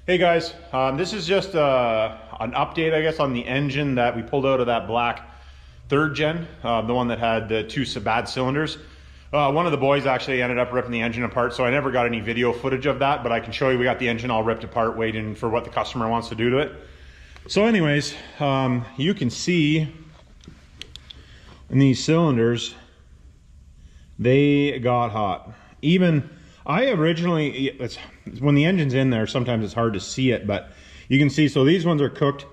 Hey guys, this is just an update, I guess, on the engine that we pulled out of that black third gen, the one that had the two bad cylinders. One of the boys actually ended up ripping the engine apart, so I never got any video footage of that, but I can show you we got the engine all ripped apart waiting for what the customer wants to do to it. So anyways, you can see in these cylinders, they got hot. Even I originally, when the engine's in there, sometimes it's hard to see it, but you can see, so these ones are cooked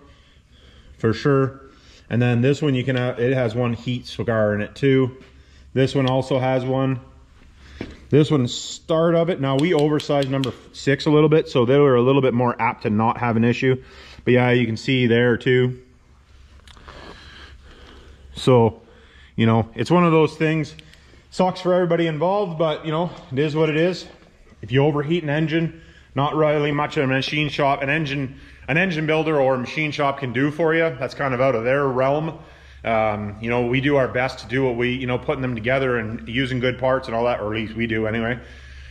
for sure. And then this one, it has one heat cigar in it too. This one also has one. This one's start of it. Now we oversized number 6 a little bit, so they were a little bit more apt to not have an issue. But yeah, you can see there too. So, you know, it's one of those things. Sucks for everybody involved, but you know, it is what it is. If you overheat an engine, not really much of a machine shop, an engine builder or a machine shop can do for you. That's kind of out of their realm. You know, we do our best to do what we, you know, putting them together and using good parts and all that, or at least we do anyway.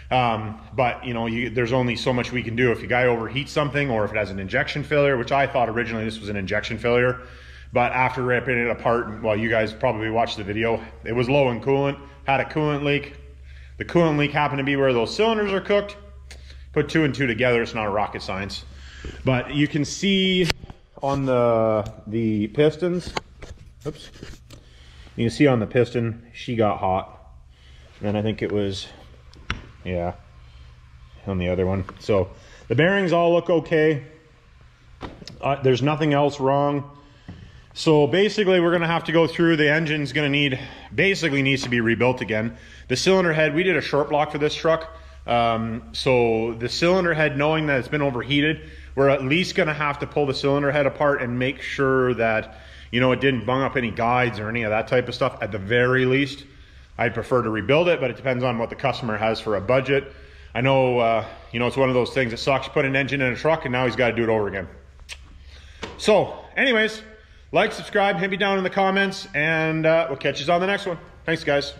But you know, there's only so much we can do. If a guy overheats something, or if it has an injection failure, which I thought originally this was an injection failure, but after ripping it apart, well, you guys probably watched the video, it was low in coolant, had a coolant leak. The coolant leak happened to be where those cylinders are cooked. Put 2 and 2 together, it's not a rocket science. But you can see on the pistons, oops. You can see on the piston, she got hot. And I think it was, yeah, on the other one. So the bearings all look okay. There's nothing else wrong. So basically we're gonna have to go through, the engine's gonna basically needs to be rebuilt again. The cylinder head, we did a short block for this truck. So the cylinder head, knowing that it's been overheated, we're at least gonna have to pull the cylinder head apart and make sure that, you know, it didn't bung up any guides or any of that type of stuff at the very least. I'd prefer to rebuild it, but it depends on what the customer has for a budget. I know, you know, it's one of those things that sucks. You put an engine in a truck and now he's gotta do it over again. So anyways, like, subscribe, hit me down in the comments, and we'll catch you on the next one. Thanks, guys.